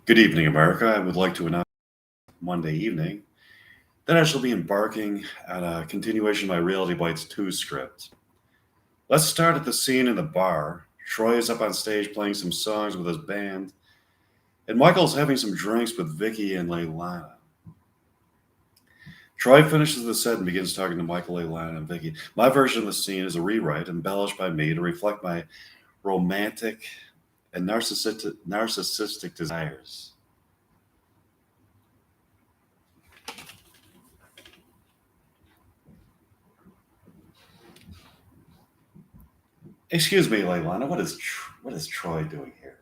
Good evening, America. I would like to announce Monday evening that I shall be embarking on a continuation of my Reality Bites 2 script. Let's start at the scene in the bar. Troy is up on stage playing some songs with his band, and Michael's having some drinks with Vicky and Leilana. Troy finishes the set and begins talking to Michael, Leilana, and Vicky. My version of the scene is a rewrite embellished by me to reflect my romantic and narcissistic desires. Excuse me, Leilana, what is Troy doing here?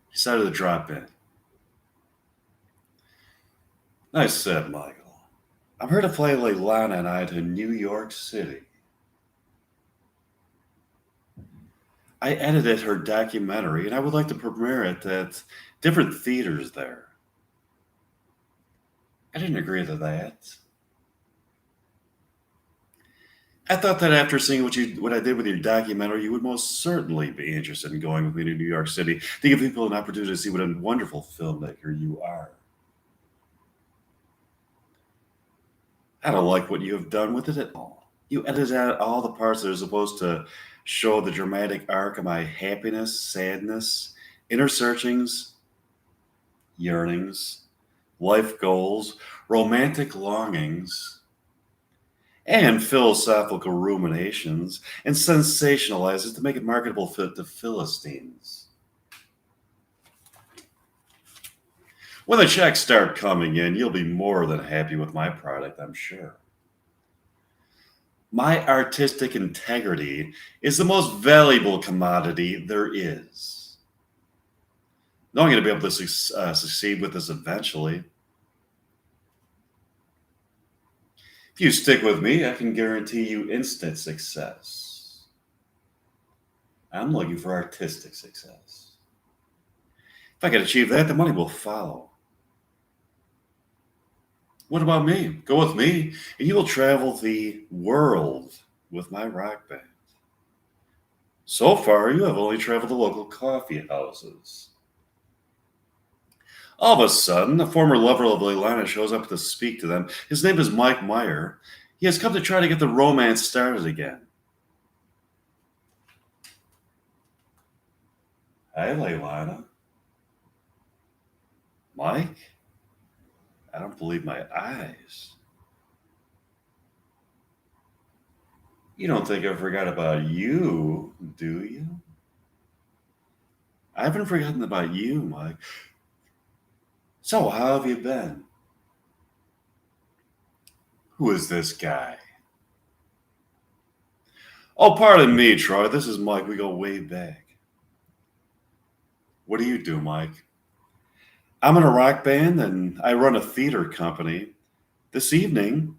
He decided to drop in. Nice said, Michael. I'm here to fly Leilana and I to New York City. I edited her documentary and I would like to premiere it at different theaters there. I didn't agree to that. I thought that after seeing what I did with your documentary, you would most certainly be interested in going with me to New York City to give people an opportunity to see what a wonderful filmmaker you are. I don't like what you have done with it at all. You edited out all the parts that are supposed to show the dramatic arc of my happiness, sadness, inner searchings, yearnings, life goals, romantic longings, and philosophical ruminations, and sensationalize it to make it marketable fit to Philistines. When the checks start coming in, you'll be more than happy with my product, I'm sure. My artistic integrity is the most valuable commodity there is. Now I'm going to be able to succeed with this eventually. If you stick with me, I can guarantee you instant success. I'm looking for artistic success. If I can achieve that, the money will follow. What about me? Go with me, and you will travel the world with my rock band. So far, you have only traveled to local coffee houses. All of a sudden, a former lover of Leilana shows up to speak to them. His name is Mike Meyer. He has come to try to get the romance started again. Hi, Leilana. Mike? I don't believe my eyes. You don't think I forgot about you, do you? I haven't forgotten about you, Mike. So, how have you been? Who is this guy? Oh, pardon me, Troy. This is Mike. We go way back. What do you do, Mike? I'm in a rock band and I run a theater company. This evening,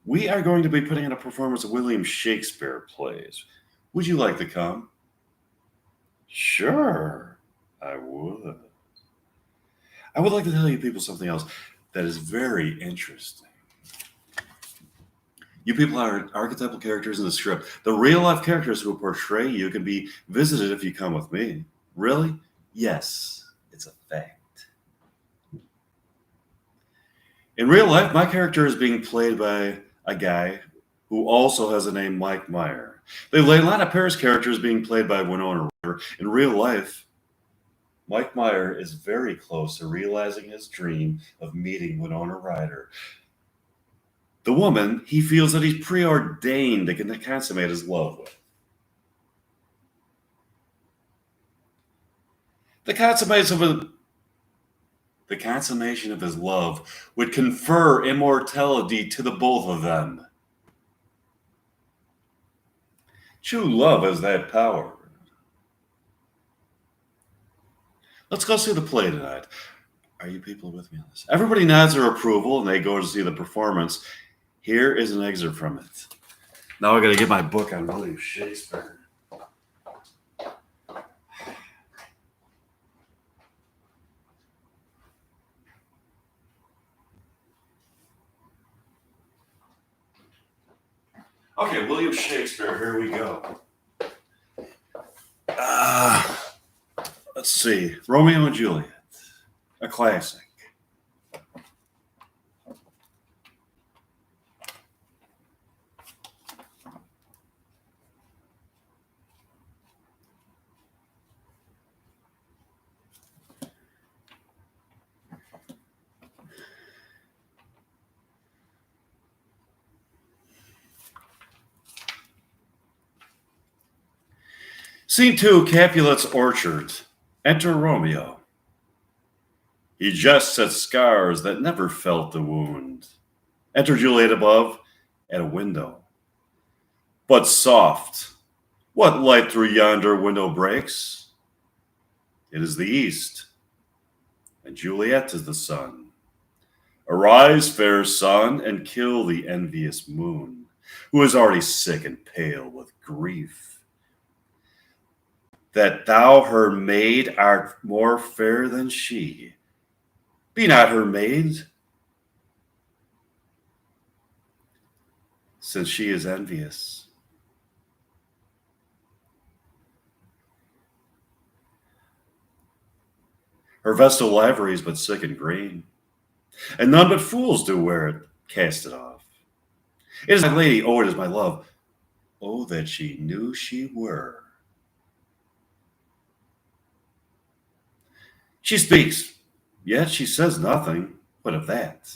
we are going to be putting on a performance of William Shakespeare plays. Would you like to come? Sure, I would. I would like to tell you people something else that is very interesting. You people are archetypal characters in the script. The real life characters who portray you can be visited if you come with me. Really? Yes, it's a fact. In real life, my character is being played by a guy who also has the name Mike Meyer. The Leilana Paris character is being played by Winona Ryder. In real life, Mike Meyer is very close to realizing his dream of meeting Winona Ryder, the woman he feels that he's preordained to consummate his love with. The consummation of his love would confer immortality to the both of them. True love has that power. Let's go see the play tonight. Are you people with me on this? Everybody nods their approval and they go to see the performance. Here is an excerpt from it. Now I got to get my book on William Shakespeare. Okay, William Shakespeare, here we go. Let's see. Romeo and Juliet, a classic. Scene 2, Capulet's orchard. Enter Romeo. He jests at scars that never felt the wound. Enter Juliet above, at a window. But soft, what light through yonder window breaks? It is the east, and Juliet is the sun. Arise, fair sun, and kill the envious moon, who is already sick and pale with grief. That thou, her maid, art more fair than she. Be not her maid, since she is envious. Her vestal livery is but sick and green, and none but fools do wear it, cast it off. It is my lady, oh, it is my love. Oh, that she knew she were. She speaks, yet she says nothing. What of that?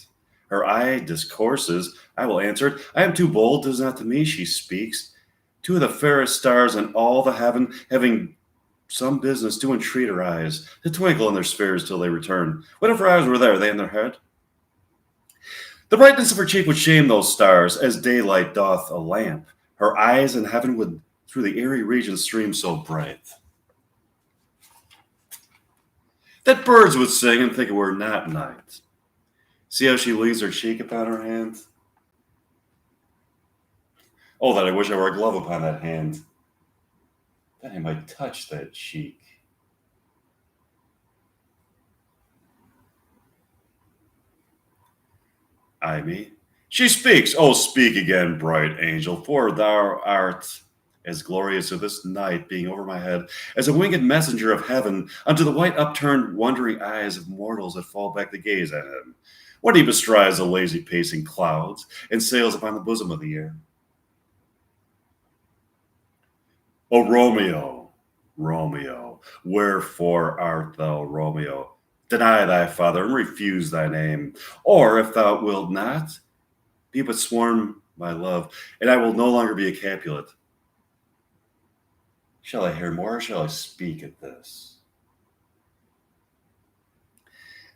Her eye discourses. I will answer it. I am too bold, 'tis not to me she speaks. Two of the fairest stars in all the heaven, having some business, do entreat her eyes to twinkle in their spheres till they return. What if her eyes were there, they in their head? The brightness of her cheek would shame those stars, as daylight doth a lamp. Her eyes in heaven would through the airy region stream so bright that birds would sing and think it were not night. See how she leans her cheek upon her hand? Oh, that I wish I were a glove upon that hand, that I might touch that cheek. Ay me. She speaks. Oh, speak again, bright angel, for thou art as glorious of this night being over my head as a winged messenger of heaven unto the white upturned wondering eyes of mortals that fall back to gaze at him when he bestrides the lazy pacing clouds and sails upon the bosom of the air. O Romeo, Romeo, wherefore art thou Romeo? Deny thy father and refuse thy name, or if thou wilt not, be but sworn my love, and I will no longer be a Capulet. Shall I hear more, or shall I speak at this?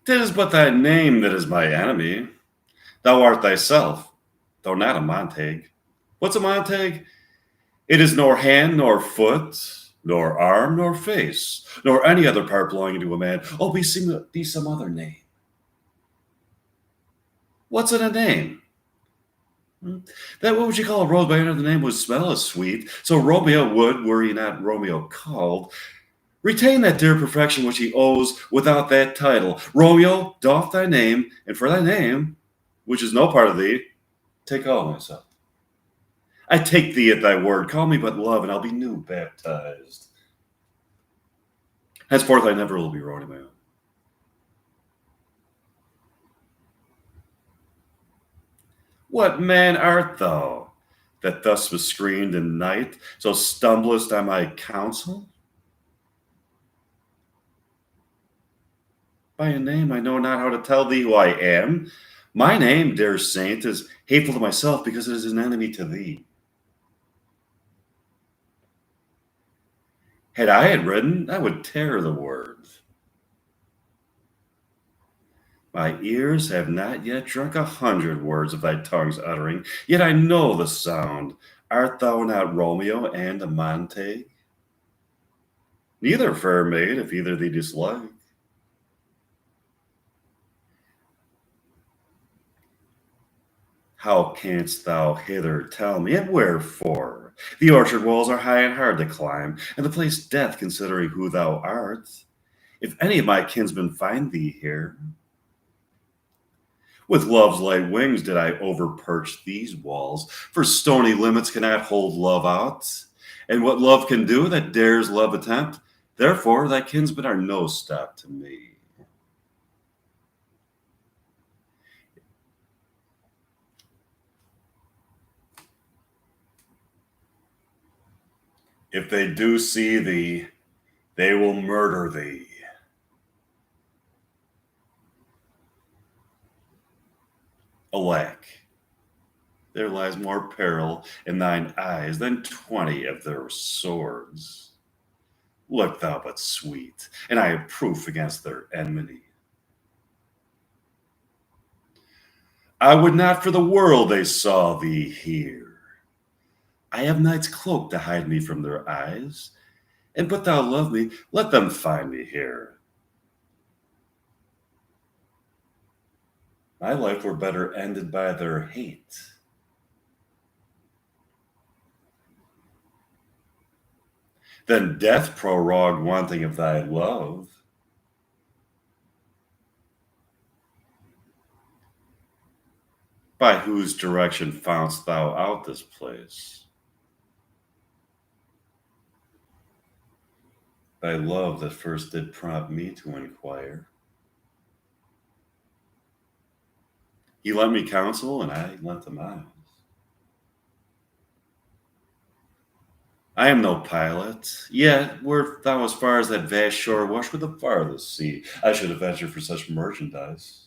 'Tis but thy name that is my enemy. Thou art thyself, though not a Montague. What's a Montague? It is nor hand, nor foot, nor arm, nor face, nor any other part belonging to a man. Oh, be some other name. What's in a name? That what would you call a rose by any other name would smell as sweet. So Romeo would, were he not Romeo called, retain that dear perfection which he owes without that title. Romeo, doff thy name, and for thy name, which is no part of thee, take all myself. I take thee at thy word. Call me but love, and I'll be new baptized. Henceforth I never will be Romeo. What man art thou, that thus was screened in night, so stumblest on my counsel? By a name I know not how to tell thee who I am. My name, dear saint, is hateful to myself because it is an enemy to thee. Had I it written, I would tear the words. My ears have not yet drunk 100 words of thy tongue's uttering, yet I know the sound. Art thou not Romeo and a Montague? Neither, fair maid, if either thee dislike. How canst thou hither tell me, and wherefore? The orchard walls are high and hard to climb, and the place death, considering who thou art. If any of my kinsmen find thee here, with love's light wings did I overperch these walls, for stony limits cannot hold love out. And what love can do that dares love attempt, Therefore, thy kinsmen are no stop to me. If they do see thee, they will murder thee. Alack, there lies more peril in thine eyes than 20 of their swords. Look thou but sweet, and I have proof against their enmity. I would not for the world they saw thee here. I have night's cloak to hide me from their eyes, and but thou love me, let them find me here. My life were better ended by their hate. Than death prorogued wanting of thy love. By whose direction foundst thou out this place? Thy love that first did prompt me to inquire. He lent me counsel, and I lent him eyes. I am no pilot, yet wert thou as far as that vast shore washed with the farthest sea, I should have ventured for such merchandise.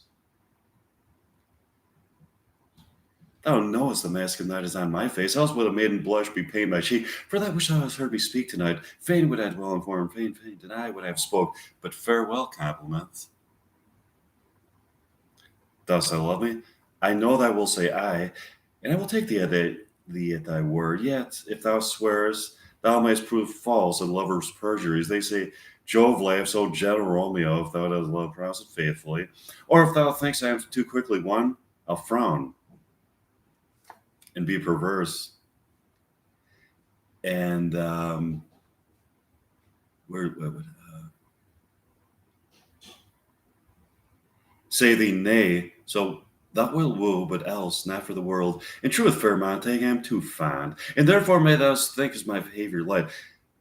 Thou knowest the mask of night is on my face, else would a maiden blush be pained my cheek. For that which thou hast heard me speak tonight, fain would I dwell informed, fain deny what I have spoke, but farewell compliments. Dost thou love me? I know thou wilt say aye, and I will take thee at thy word. Yet, if thou swearest, thou mayst prove false in lovers' perjuries. They say, Jove laughs, O gentle Romeo, if thou dost love promise it faithfully. Or if thou thinkst I am too quickly won, I'll frown and be perverse. And say thee nay, so thou wilt woo, but else not for the world. In truth, fair Montague, I am too fond, and therefore may thou think as my behavior light.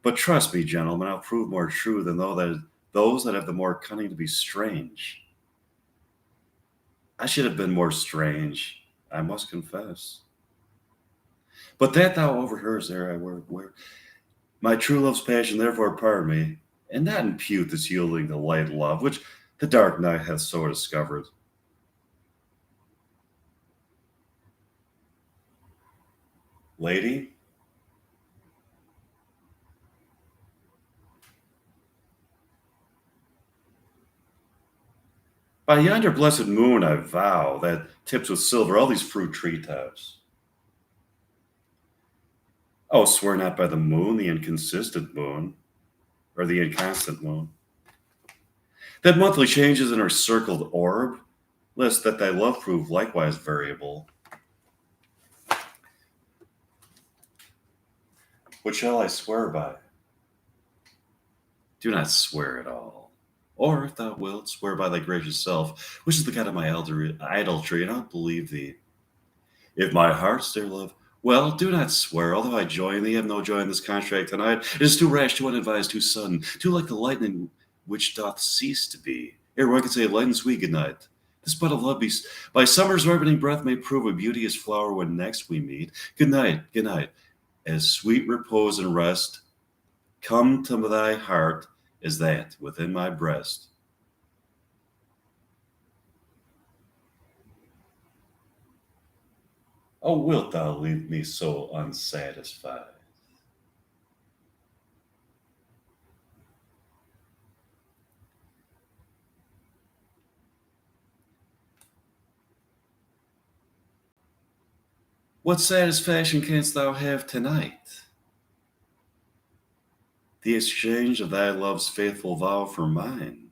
But trust me, gentlemen, I'll prove more true than those that have the more cunning to be strange. I should have been more strange, I must confess. But that thou overheardst ere I were my true love's passion, therefore pardon me, and not impute this yielding to light love, which the dark night hath so discovered. Lady, by yonder blessed moon I vow, that tips with silver all these fruit treetops. Oh, swear not by the moon, the inconsistent moon, or the inconstant moon, that monthly changes in her circled orb, lest that thy love prove likewise variable. What shall I swear by? Do not swear at all. Or, if thou wilt, swear by thy gracious self, which is the god of my idolatry, and I'll believe thee. If my heart's dear love, well, do not swear, although I join thee, have no joy in this contract tonight. It is too rash, too unadvised, too sudden, too like the lightning which doth cease to be, ere one can say light and sweet good night. This bud of love by summer's ripening breath may prove a beauteous flower when next we meet. Good night, as sweet repose and rest come to thy heart as that within my breast. Oh, wilt thou leave me so unsatisfied? What satisfaction canst thou have tonight? The exchange of thy love's faithful vow for mine.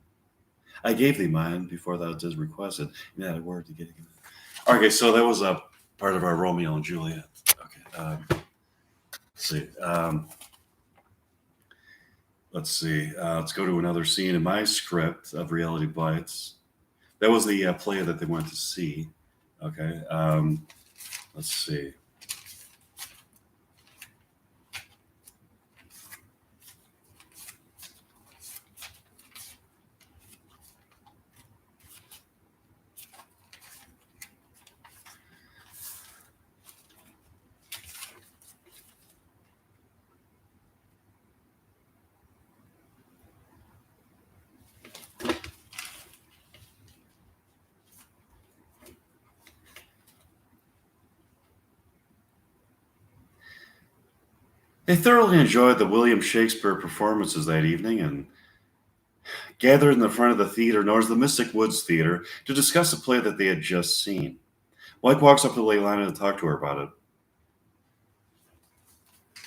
I gave thee mine before thou didst request it. You had a word to get it. Okay, so that was a part of our Romeo and Juliet. Okay, let's see. Let's go to another scene in my script of Reality Bites. That was the play that they went to see. Okay, let's see. They thoroughly enjoyed the William Shakespeare performances that evening and gathered in the front of the theater known as the Mystic Woods Theater to discuss the play that they had just seen. Mike walks up to Leilani to talk to her about it.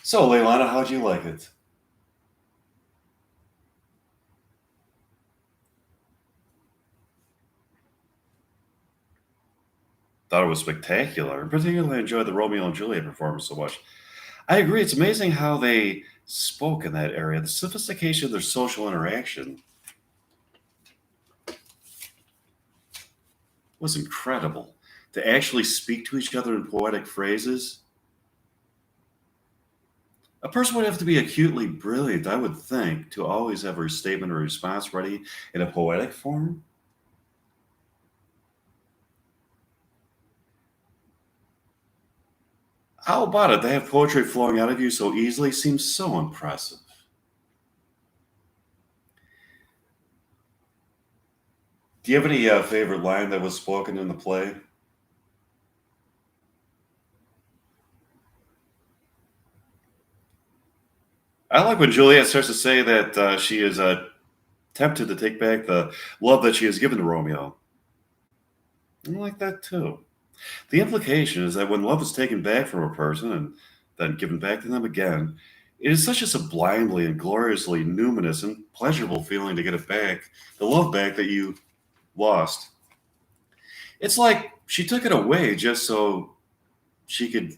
So, Leilani, how'd you like it? Thought it was spectacular, and particularly enjoyed the Romeo and Juliet performance so much. I agree. It's amazing how they spoke in that area. The sophistication of their social interaction was incredible. To actually speak to each other in poetic phrases, a person would have to be acutely brilliant, I would think, to always have a statement or response ready in a poetic form. How about it? They have poetry flowing out of you so easily seems so impressive. Do you have any favorite line that was spoken in the play? I like when Juliet starts to say that she is tempted to take back the love that she has given to Romeo. I like that too. The implication is that when love is taken back from a person and then given back to them again, it is such a sublimely and gloriously numinous and pleasurable feeling to get it back, the love back that you lost. It's like she took it away just so she could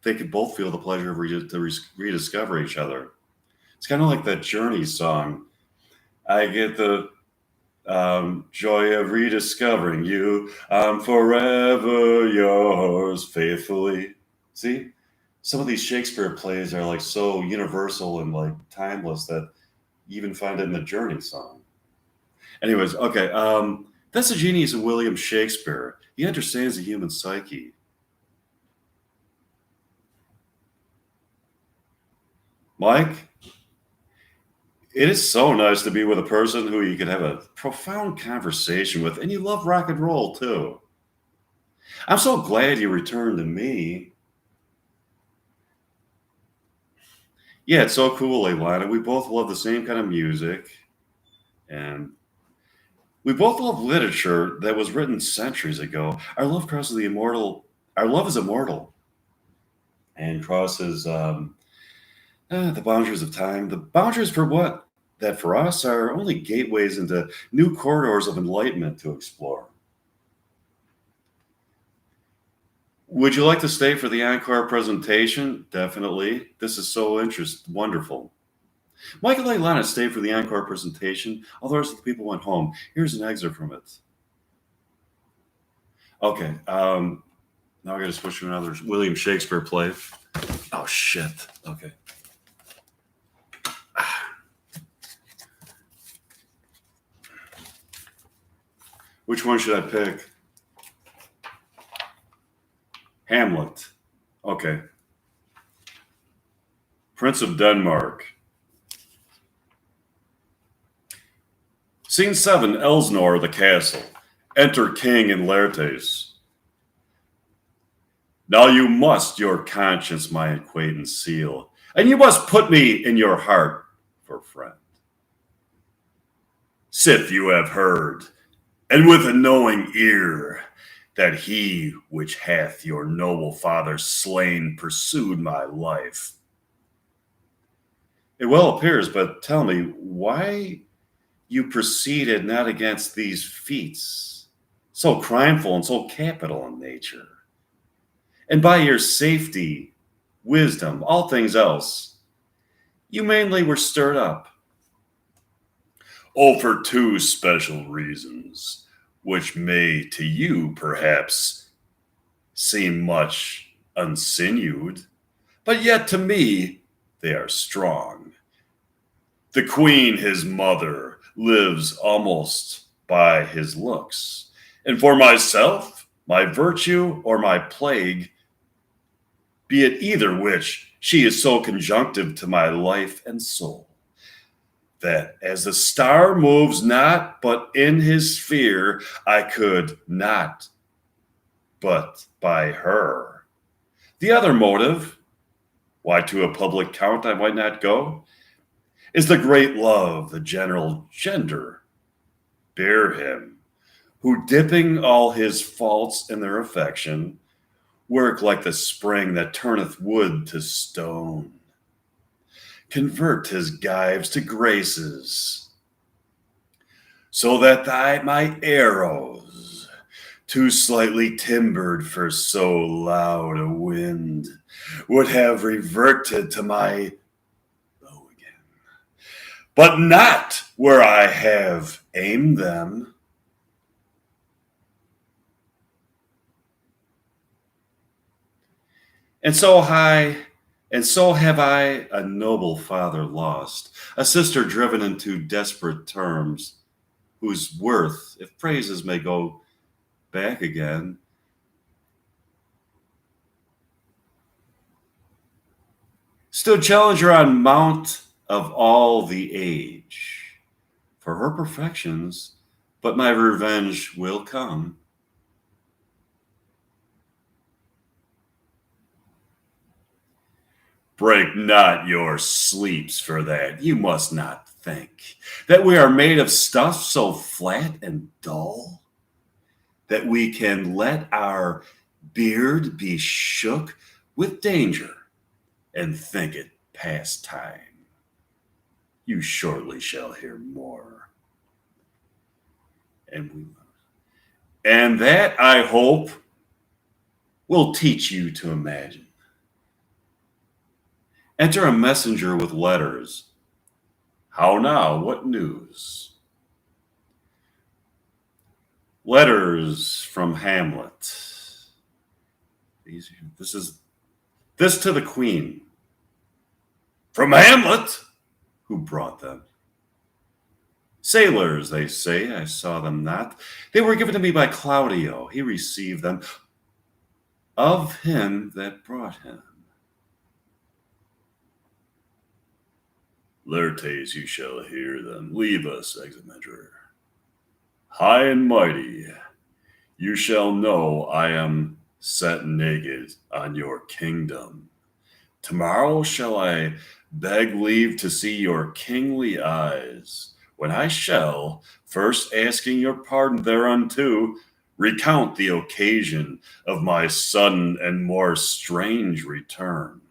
they could both feel the pleasure of rediscover each other. It's kind of like that Journey song. I get the joy of rediscovering you. I'm forever yours faithfully. See, some of these Shakespeare plays are like so universal and like timeless that you even find it in the Journey song. Anyways, okay, that's the genius of William Shakespeare. He understands the human psyche. Mike, it is so nice to be with a person who you can have a profound conversation with, and you love rock and roll too. I'm so glad you returned to me. Yeah, it's so cool, Leilani. We both love the same kind of music, and we both love literature that was written centuries ago. Our love crosses the immortal. Our love is immortal and crosses the boundaries of time. The boundaries for what? That for us are only gateways into new corridors of enlightenment to explore. Would you like to stay for the encore presentation? Definitely. This is so wonderful. Michael Leilani stayed for the encore presentation. All the rest of the people went home. Here's an excerpt from it. Okay. Now I got to switch to another William Shakespeare play. Oh shit. Okay. Which one should I pick? Hamlet. Okay. Prince of Denmark. Scene 7, Elsnore, the castle. Enter King and Laertes. Now you must your conscience my acquaintance seal, and you must put me in your heart for friend. Sith you have heard, and with a knowing ear, that he which hath your noble father slain pursued my life. It well appears, but tell me, why you proceeded not against these feats, so crimeful and so capital in nature, and by your safety, wisdom, all things else, you mainly were stirred up. Oh, for two special reasons, which may to you perhaps seem much unsinewed, but yet to me they are strong. The queen, his mother, lives almost by his looks, and for myself, my virtue or my plague, be it either which, she is so conjunctive to my life and soul, that as the star moves not but in his sphere, I could not but by her. The other motive, why to a public count I might not go, is the great love the general gender bear him, who dipping all his faults in their affection, work like the spring that turneth wood to stone, convert his gyves to graces, so that my arrows, too slightly timbered for so loud a wind, would have reverted to my bow again, but not where I have aimed them. And so have I a noble father lost, a sister driven into desperate terms, whose worth, if praises may go back again, stood challenger on mount of all the age. For her perfections, but my revenge will come. Break not your sleeps for that. You must not think that we are made of stuff so flat and dull that we can let our beard be shook with danger and think it past time. You shortly shall hear more. And that, I hope, will teach you to imagine. Enter a messenger with letters. How now? What news? Letters from Hamlet. This to the Queen. From Hamlet? Who brought them? Sailors, they say. I saw them not. They were given to me by Claudio. He received them of him that brought him. Laertes, you shall hear them. Leave us, Examendor. High and mighty, you shall know I am set naked on your kingdom. Tomorrow shall I beg leave to see your kingly eyes, when I shall, first asking your pardon thereunto, recount the occasion of my sudden and more strange return.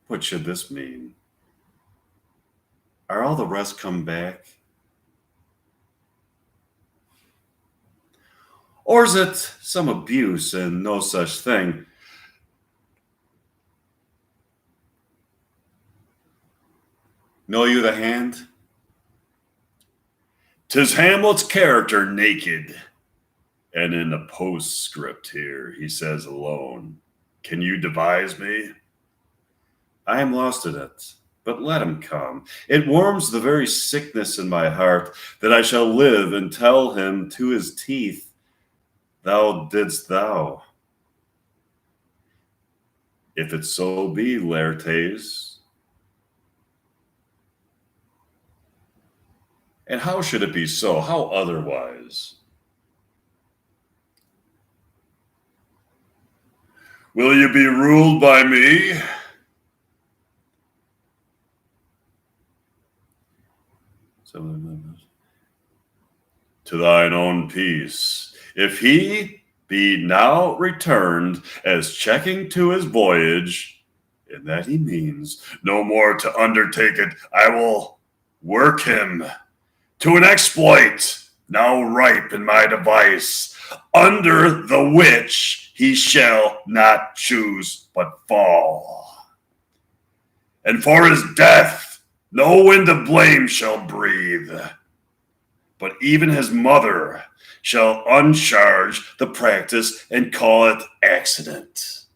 What should this mean? Are all the rest come back? Or is it some abuse and no such thing? Know you the hand? 'Tis Hamlet's character naked. And in the postscript here, he says alone, can you devise me? I am lost in it, but let him come. It warms the very sickness in my heart that I shall live and tell him to his teeth, thou didst thou. If it so be, Laertes. And how should it be so? How otherwise? Will you be ruled by me? To thine own peace. If he be now returned as checking to his voyage, in that he means no more to undertake it, I will work him to an exploit now ripe in my device, under the which he shall not choose but fall. And for his death no wind of blame shall breathe, but even his mother shall uncharge the practice and call it accident.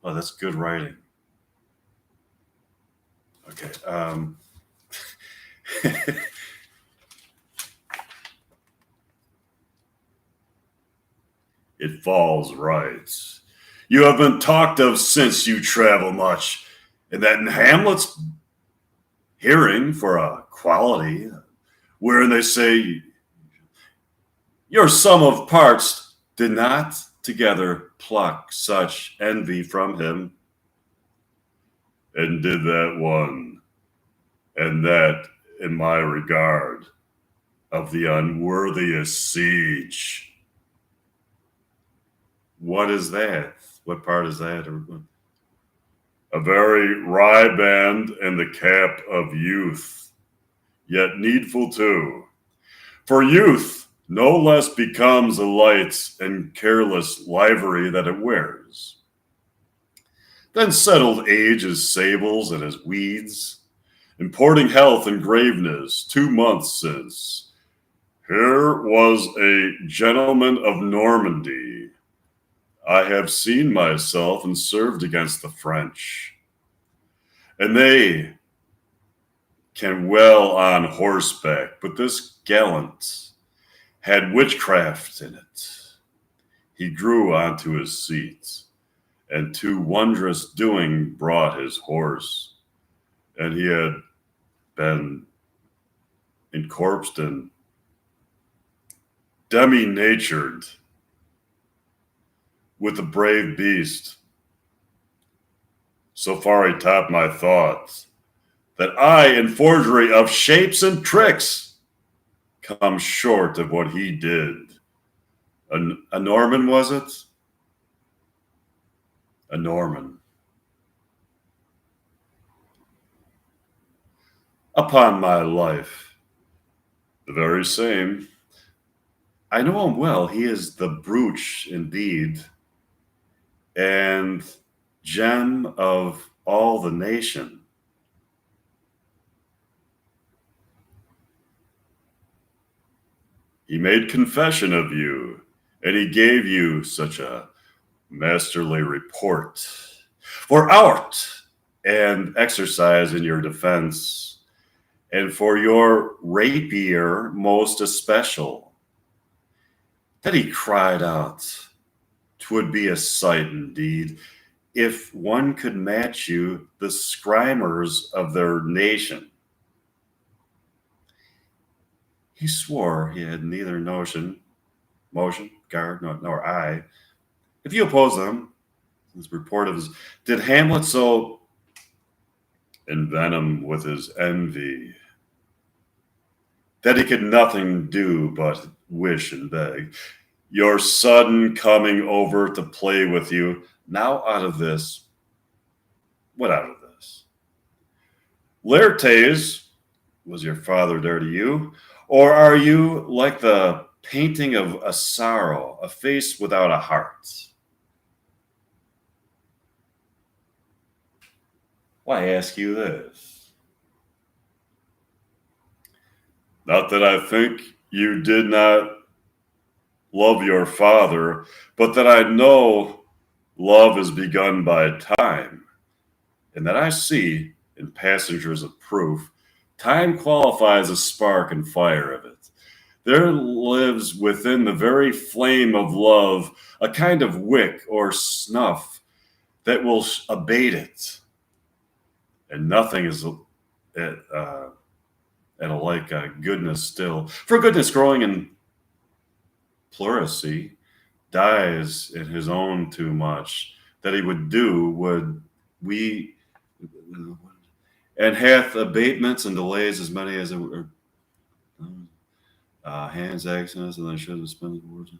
Oh, that's good writing. Okay. It falls right. You have been talked of since you travel much, and that in Hamlet's hearing for a quality, wherein they say your sum of parts did not together pluck such envy from him, and did that one, and that in my regard of the unworthiest siege. What is that? What part is that? A very wry band and the cap of youth, yet needful too. For youth no less becomes a light and careless livery that it wears. Then settled age his sables and his weeds, importing health and graveness 2 months since. Here was a gentleman of Normandy. I have seen myself and served against the French, and they can well on horseback, but this gallant had witchcraft in it. He grew onto his seat, and to wondrous doing brought his horse, and he had been encorpsed and demi-natured with the brave beast. So far he topped my thoughts, that I, in forgery of shapes and tricks, come short of what he did. A Norman, was it? A Norman. Upon my life, the very same. I know him well. He is the brooch indeed, and gem of all the nation. He made confession of you, and he gave you such a masterly report for art and exercise in your defense, and for your rapier most especial. Then he cried out, "'Twould be a sight indeed, if one could match you, the scrimers of their nation." He swore he had neither motion, guard, nor eye. If you oppose them, this report of his, did Hamlet so envenom with his envy that he could nothing do but wish and beg. Your sudden coming over to play with you, now out of this, what out of this? Laertes, was your father there to you? Or are you like the painting of a sorrow, a face without a heart? Why ask you this? Not that I think you did not love your father, but that I know love is begun by time, and that I see, in passengers of proof, time qualifies a spark and fire of it. There lives within the very flame of love a kind of wick or snuff that will abate it, and nothing is and alike goodness still. For goodness growing in pleurisy dies in his own too much, that he would do would we, and hath abatements and delays as many as it were. Hands accidents and then should have spent the words.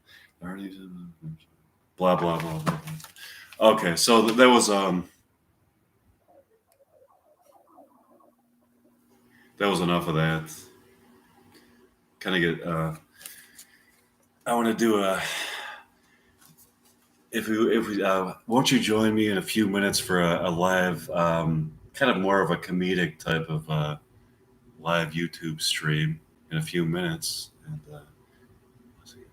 Blah blah blah blah. Okay, so there was enough of that. Kind of get. I want to do a. If we won't you join me in a few minutes for a live, kind of more of a comedic type of live YouTube stream in a few minutes, and let's see.